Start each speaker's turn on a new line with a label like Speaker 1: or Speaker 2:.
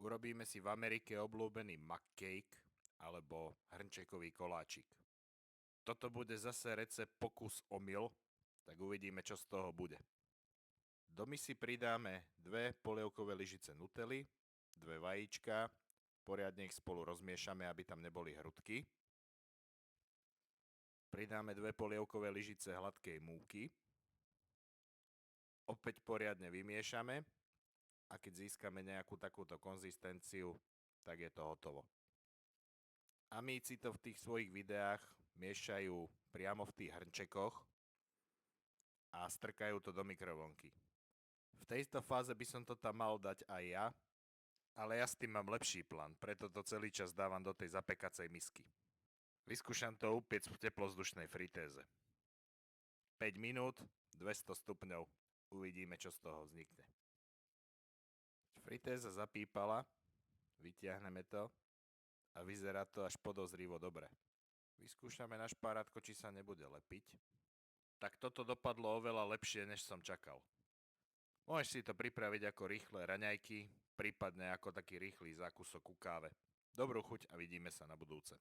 Speaker 1: Urobíme si v Amerike obľúbený McCake alebo hrnčekový koláčik. Toto bude zase recept pokus omyl, tak uvidíme, čo z toho bude. Do misy pridáme 2 polievkové lyžice nutelly, 2 vajíčka, poriadne ich spolu rozmiešame, aby tam neboli hrudky. Pridáme 2 polievkové lyžice hladkej múky. Opäť poriadne vymiešame a keď získame nejakú takúto konzistenciu, tak je to hotovo. Amíci to v tých svojich videách miešajú priamo v tých hrnčekoch a strkajú to do mikrovlnky. V tejto fáze by som to tam mal dať aj ja, ale ja s tým mám lepší plán, preto to celý čas dávam do tej zapekacej misky. Vyskúšam to upiec v teplozdušnej fritéze. 5 minút, 200 stupňov, uvidíme, čo z toho vznikne. Fritéza zapípala, vytiahneme to a vyzerá to až podozrivo dobre. Vyskúšame na špárátko, či sa nebude lepiť. Tak toto dopadlo oveľa lepšie, než som čakal. Môžeš si to pripraviť ako rýchle raňajky, prípadne ako taký rýchly zákusok ku káve. Dobrú chuť a vidíme sa na budúce.